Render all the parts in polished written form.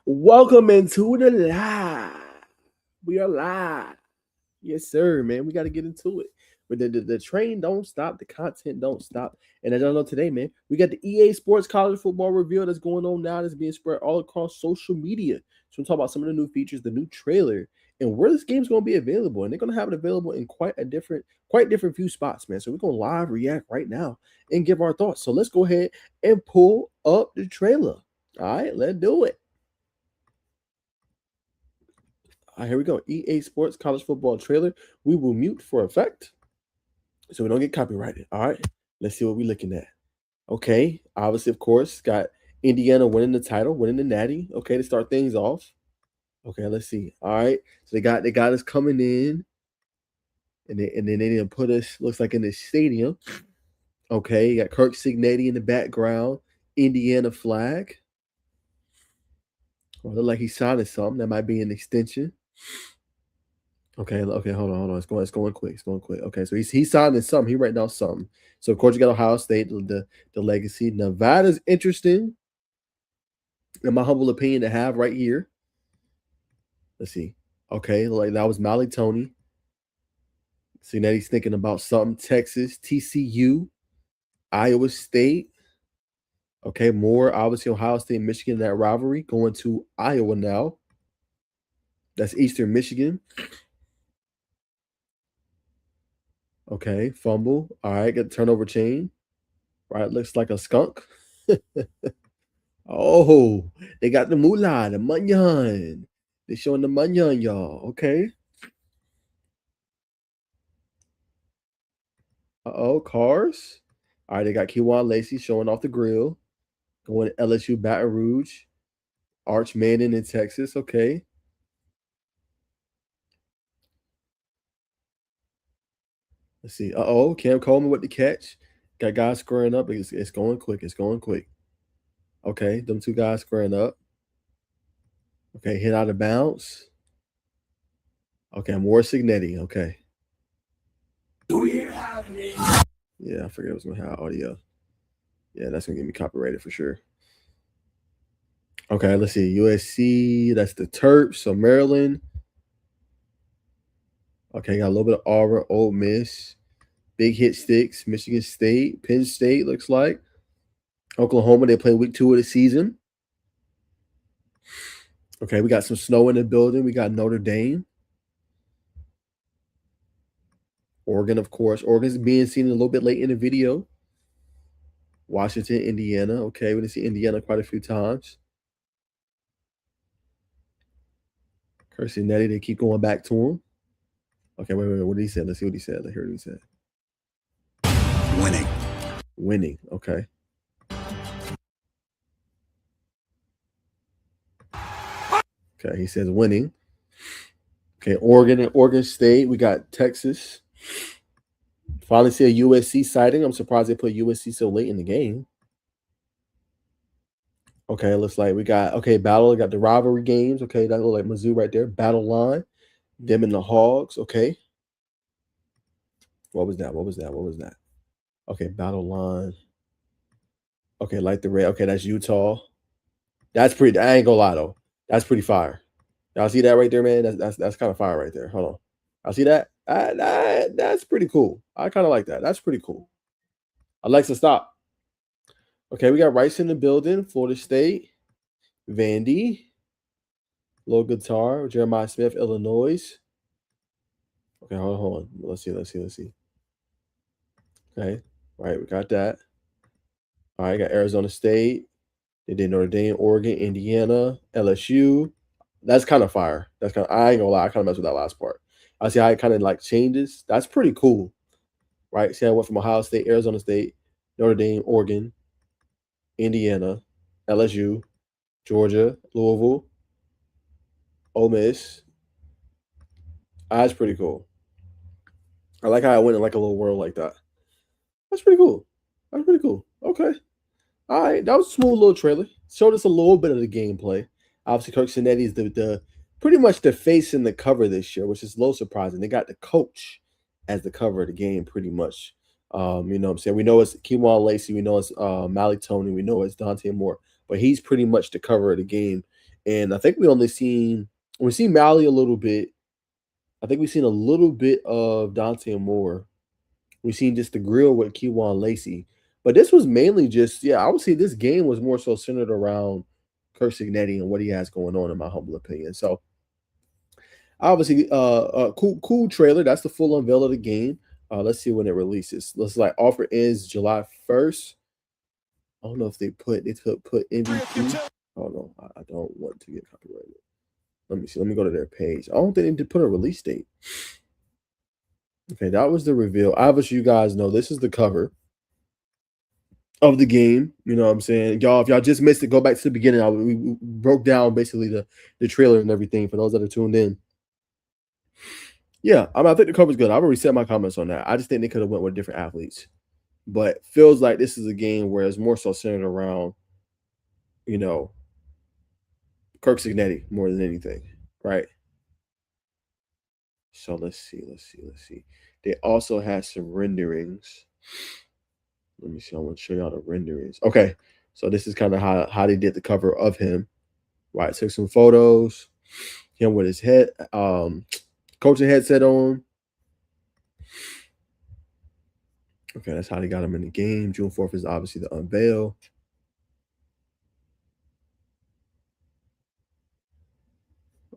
Welcome into the live. We are live. Yes, sir, man. We got to get into it. But the train don't stop. The content don't stop. And as y'all know today, man, we got the EA Sports College Football Reveal that's going on now. That's being spread all across social media. So we'll talk about some of the new features, the new trailer, and where this game's going to be available. And they're going to have it available in quite different few spots, man. So we're going to live react right now and give our thoughts. So let's go ahead and pull up the trailer. All right, let's do it. All right, here we go. EA Sports College Football trailer. We will mute for effect so we don't get copyrighted. All right, let's see what we're looking at. Okay, obviously, of course, got Indiana winning the title, winning the Natty. Okay, to start things off. Okay, let's see. All right, so they got us coming in, and then they didn't put us. Looks like in the stadium. Okay, you got Kirk Cignetti in the background, Indiana flag. Well, look like he's signing something. That might be an extension. Okay, hold on. It's going quick. Okay, so he's signing something. He writing down something. So of course you got Ohio State, the legacy. Nevada's interesting, in my humble opinion, to have right here. Let's see. Okay, like that was Malachi Toney. See that he's thinking about something. Texas, TCU, Iowa State. Okay, Moore, obviously Ohio State, Michigan, that rivalry going to Iowa now. That's Eastern Michigan. Okay, fumble. All right, get the turnover chain. Right, looks like a skunk. Oh, they got the moolah, the munyon. They're showing the munyon, y'all. Okay. Uh-oh, cars. All right, they got Kewan Lacy showing off the grill. Going to LSU Baton Rouge. Arch Manning in Texas. Okay. Let's see. Uh-oh, Cam Coleman with the catch. Got guys squaring up. It's going quick. Okay, them two guys squaring up. Okay, hit out of bounds. Okay, more Cignetti. Okay. Do you have me? Yeah, I forget I was going to have audio. Yeah, that's going to get me copyrighted for sure. Okay, let's see. USC, that's the Terps. So Maryland. Okay, got a little bit of Auburn, Ole Miss. Big hit sticks. Michigan State. Penn State looks like. Oklahoma, they play week 2 of the season. Okay, we got some snow in the building. We got Notre Dame. Oregon, of course. Oregon's being seen a little bit late in the video. Washington, Indiana. Okay, we didn't see Indiana quite a few times. Kersey Nettie, they keep going back to him. Okay, wait. What did he say? Let's see what he said. Let's hear what he said. Winning. Okay. Okay, he says winning. Okay, Oregon and Oregon State. We got Texas. Finally see a USC sighting. I'm surprised they put USC so late in the game. Okay, it looks like we got, battle. We got the rivalry games. Okay, that look like Mizzou right there. Battle line. Them and the Hogs. Okay. What was that? Okay, battle line. Okay, like the red. Okay, that's Utah. That's pretty. I ain't gonna lie though. That's pretty fire. Y'all see that right there, man? That's kind of fire right there. Hold on. Y'all see that? That's pretty cool. I kind of like that. That's pretty cool. Alexa, stop. Okay, we got Rice in the building. Florida State. Vandy. Low guitar. Jeremiah Smith, Illinois. Okay, hold on. Let's see. Okay, right, we got that. All right, got Arizona State. They did Notre Dame, Oregon, Indiana, LSU. That's kind of fire. I ain't gonna lie, I kind of messed with that last part. I see how it kind of like changes. That's pretty cool, right? See, I went from Ohio State, Arizona State, Notre Dame, Oregon, Indiana, LSU, Georgia, Louisville, Ole Miss. That's pretty cool. I like how I went in like a little world like that. That's pretty cool. Okay. All right. That was a smooth little trailer. Showed us a little bit of the gameplay. Obviously, Kirk Cignetti is the pretty much the face in the cover this year, which is a little surprising. They got the coach as the cover of the game, pretty much. You know what I'm saying? We know it's Kewan Lacy. We know it's Malachi Toney. We know it's Dante Moore. But he's pretty much the cover of the game And I think we've seen Mally a little bit. I think we've seen a little bit of Dante Moore. We've seen just the grill with Kewan Lacy. But this was mainly just, yeah, I would say this game was more so centered around Kirk Signetti and what he has going on, in my humble opinion. So obviously, cool trailer. That's the full unveil of the game. Let's see when it releases. Let's like offer ends July 1st. I don't know if they put MVP. Oh no, I don't want to get copyrighted. Let me see. Let me go to their page. I don't think they need to put a release date. Okay, that was the reveal. Obviously, you guys know this is the cover of the game. You know what I'm saying? Y'all, if y'all just missed it, go back to the beginning. We broke down basically the trailer and everything for those that are tuned in. Yeah, I think the cover's good. I've already set my comments on that. I just think they could have went with different athletes. But feels like this is a game where it's more so centered around, you know, Kirk Signetti more than anything, right? So let's see. They also had some renderings. Let me see. I want to show y'all the renderings. Okay, so this is kind of how they did the cover of him. Right, took some photos. Him with his coaching headset on. Okay, that's how they got him in the game. June 4th is obviously the unveil.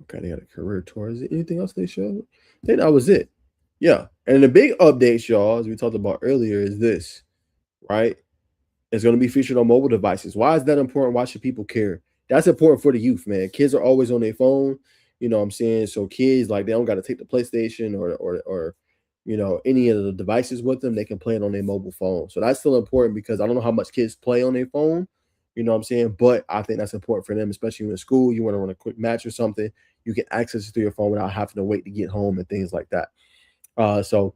Okay, they had a career tour. Is there anything else they showed? I think that was it. Yeah, and the big updates, y'all, as we talked about earlier, is this, right? It's going to be featured on mobile devices. Why is that important? Why should people care? That's important for the youth, man. Kids are always on their phone. You know what I'm saying? So kids, like, they don't got to take the PlayStation or any of the devices with them. They can play it on their mobile phone. So that's still important because I don't know how much kids play on their phone. You know what I'm saying? But I think that's important for them, especially when in school, you want to run a quick match or something. You can access it through your phone without having to wait to get home and things like that. So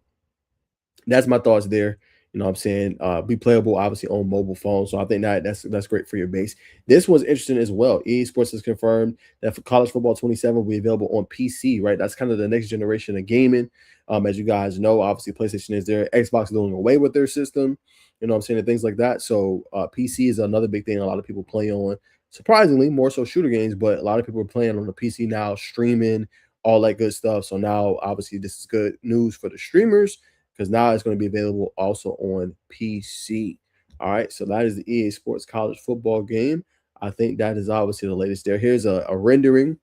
that's my thoughts there. You know what I'm saying? Be playable, obviously, on mobile phones. So I think that's great for your base. This one's interesting as well. EA Sports has confirmed that for College Football 27 will be available on PC, right? That's kind of the next generation of gaming. As you guys know, obviously, PlayStation is there. Xbox is doing away with their system, you know what I'm saying, and things like that. So PC is another big thing a lot of people play on. Surprisingly, more so shooter games, but a lot of people are playing on the PC now, streaming, all that good stuff. So now, obviously, this is good news for the streamers because now it's going to be available also on PC. All right, so that is the EA Sports College Football game. I think that is obviously the latest there. Here's a rendering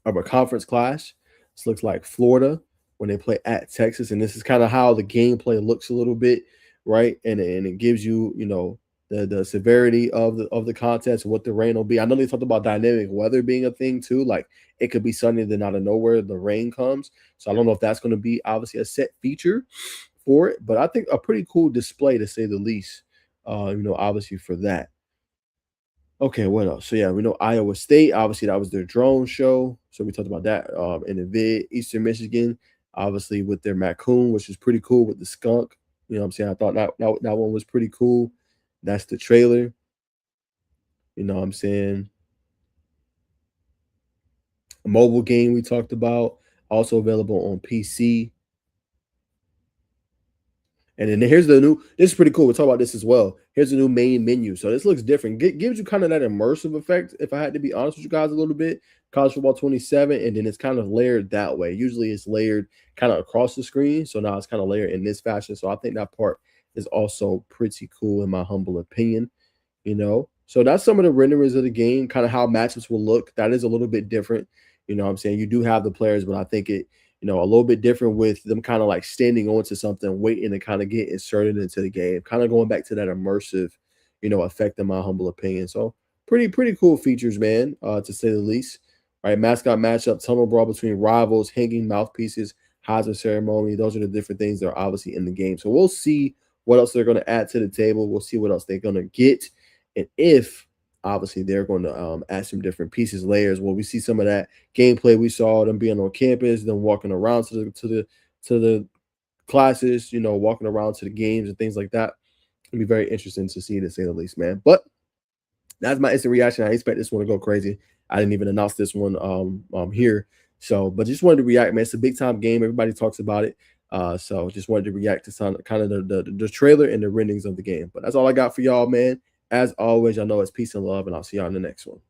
of a conference clash. This looks like Florida when they play at Texas, and this is kind of how the gameplay looks a little bit, right? And it gives you, the severity of the contest, what the rain will be. I know they talked about dynamic weather being a thing too. Like it could be sunny, then out of nowhere the rain comes. So I don't know if that's going to be obviously a set feature for it, but I think a pretty cool display to say the least. Obviously for that. Okay, what else? So yeah, we know Iowa State. Obviously, that was their drone show. So we talked about that in the vid. Eastern Michigan, obviously with their Raccoon, which is pretty cool with the skunk. You know what I'm saying? I thought that one was pretty cool. That's the trailer. You know what I'm saying? A mobile game we talked about, also available on PC. And then here's the new, this is pretty cool. We'll talk about this as well. Here's the new main menu. So this looks different. Gives you kind of that immersive effect, if I had to be honest with you guys a little bit. College Football 27, and then it's kind of layered that way. Usually it's layered kind of across the screen. So now it's kind of layered in this fashion. So I think that part is also pretty cool in my humble opinion. So that's some of the renderings of the game, kind of how matchups will look. That is a little bit different. You know what I'm saying? You do have the players, but I think it, a little bit different with them kind of like standing onto something, waiting to kind of get inserted into the game, kind of going back to that immersive, effect in my humble opinion. So pretty cool features, man, to say the least. All right, mascot matchup, tunnel brawl between rivals, hanging mouthpieces, Heisman ceremony. Those are the different things that are obviously in the game. So we'll see what else they're going to add to the table. We'll see what else they're going to get. And if obviously they're going to add some different pieces, layers. Well, we see some of that gameplay we saw them being on campus, them walking around to the classes, walking around to the games and things like that. It'll be very interesting to see, to say the least, man. But that's my instant reaction. I expect this one to go crazy. I didn't even announce this one here. So, but just wanted to react, man. It's a big time game. Everybody talks about it. So just wanted to react to some kind of the trailer and the renderings of the game. But that's all I got for y'all, man. As always, I know it's peace and love, and I'll see y'all in the next one.